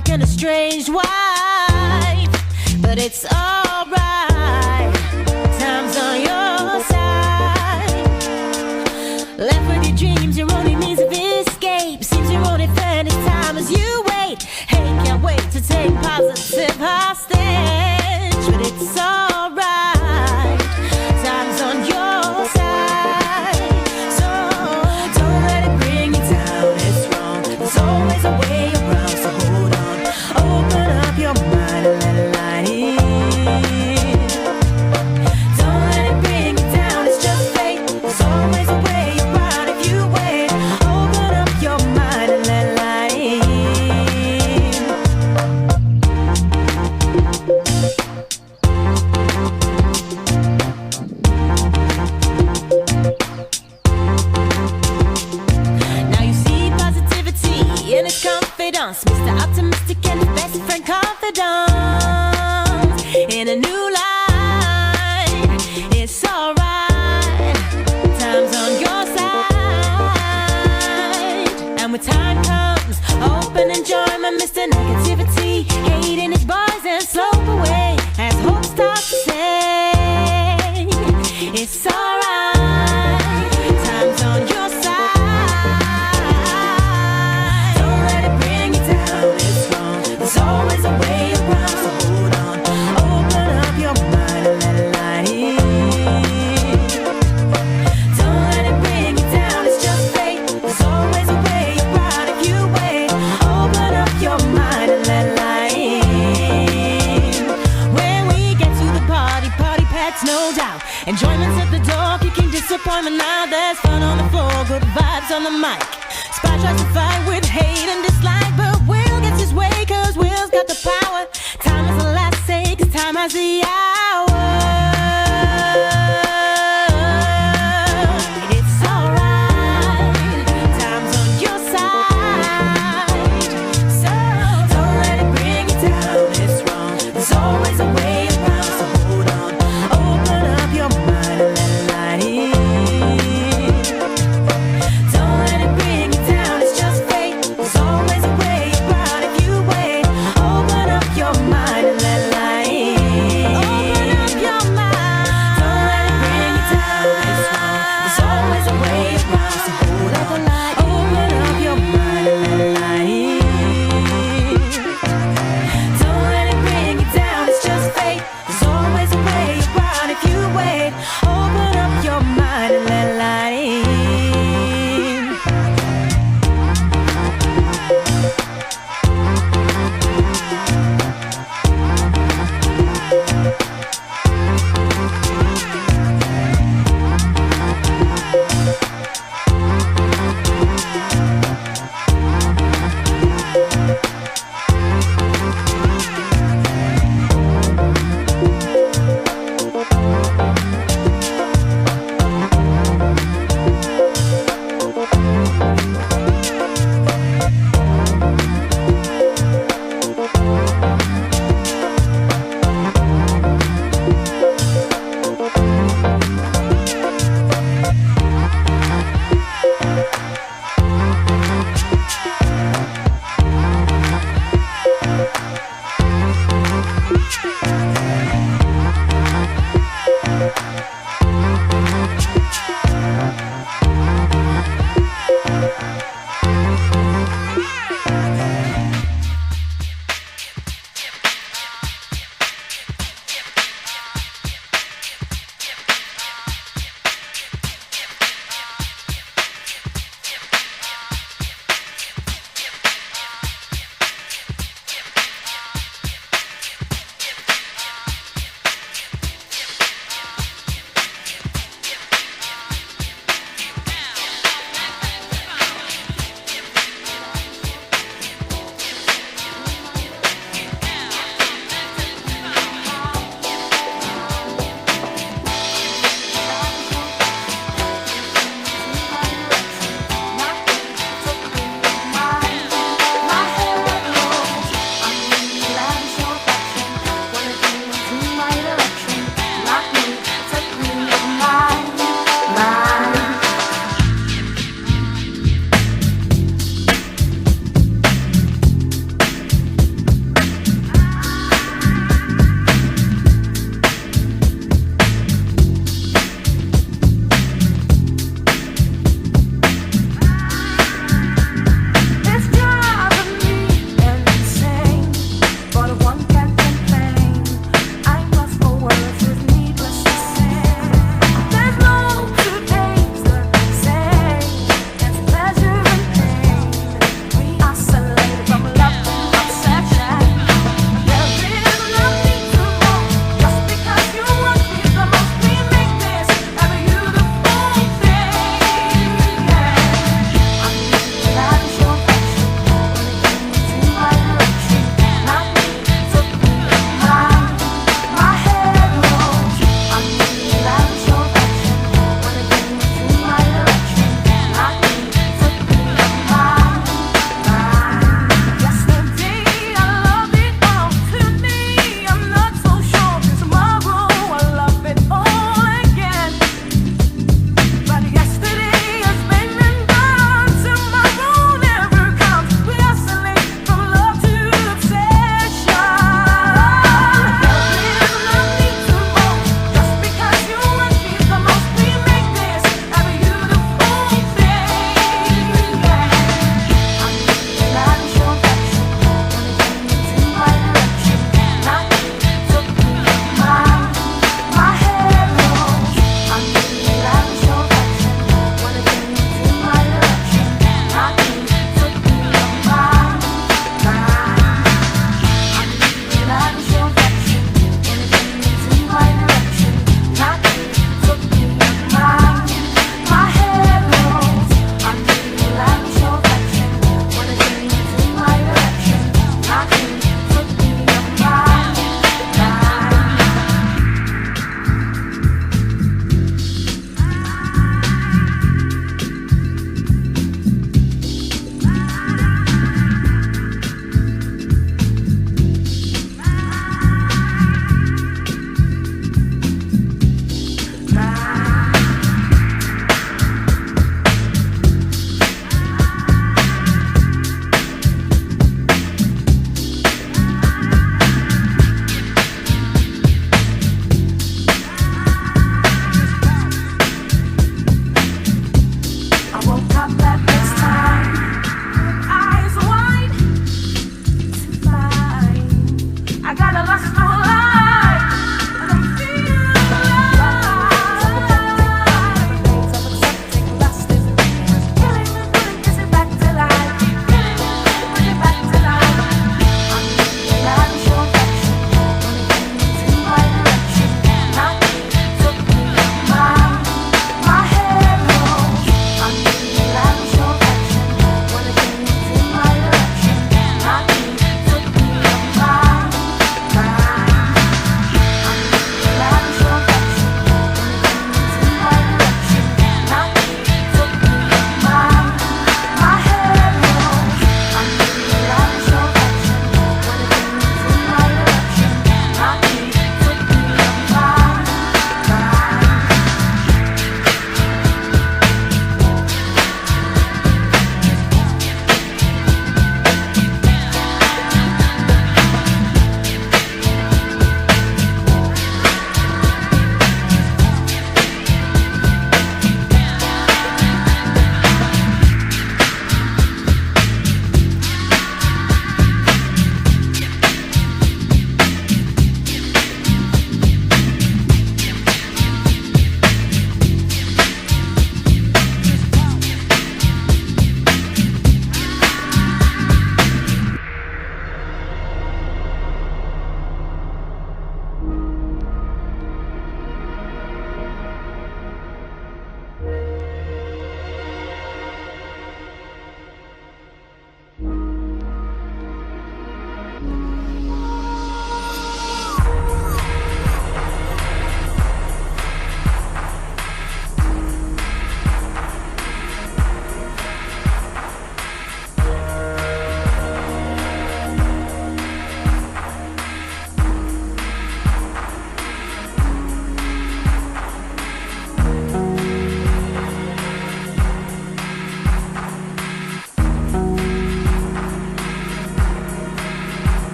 like an estranged wife, but it's alright. Time's on your side. Left with your dreams, your only means of escape. Seems your only friend is time as you wait. Hey, can't wait to take positive hostage, but it's alright. Time's on your side. So don't let it bring you down, it's wrong. There's always a way around, so hold on. Open up your mind and let it light in. Don't let it bring you down, it's just fate. There's always a way around if you wait. Open up your mind and let it light in. Now you see positivity in his confidence, Mr. Optimistic and his best friend confidant. In a new light, it's alright. Time's on your side, and when time comes, open enjoyment, Mr. Negativity, hating his boys and slope away as hope starts to say, it's alright. Time's on your side. Don't let it bring you down, it's wrong. There's always a way around, so hold on. Open up your mind and let it light in. Don't let it bring you down, it's just fate. There's always a way around if you wait. Open up your mind and let it light in. When we get to the party, party packs, no doubt. Enjoyment's at the door, kicking disappointment now. There's fun on the floor, good vibes on the mic. Spot tries to fight with hate and dislike, but Will gets his way, cause Will's got the power. Time is the last say, cause time has the hour. It's alright, time's on your side. So don't let it bring you down, it's wrong. There's always a way around, so hold on. Open up your mind and let it light in. Don't let it bring you down, it's just fate. There's always a way around if you wait. Open up your mind and let it light in. Open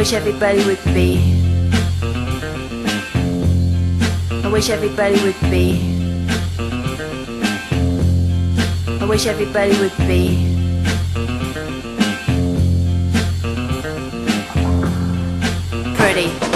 wish everybody would be. I wish everybody would be. I wish everybody would be. Pretty.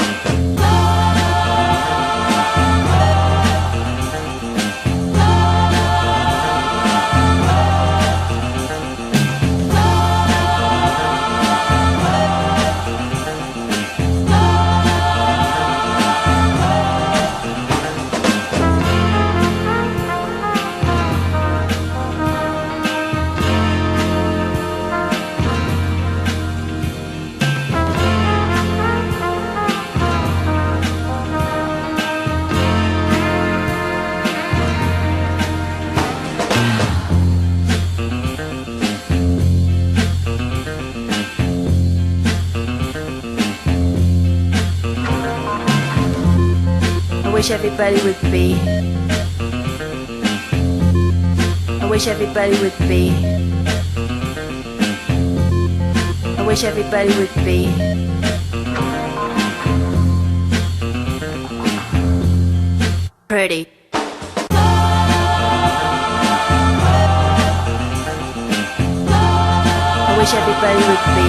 I wish everybody would be. I wish everybody would be. I wish everybody would be. Pretty. I wish everybody would be.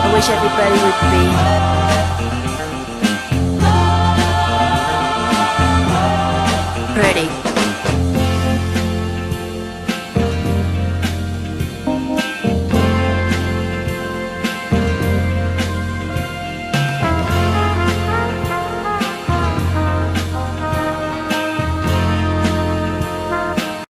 I wish everybody would be.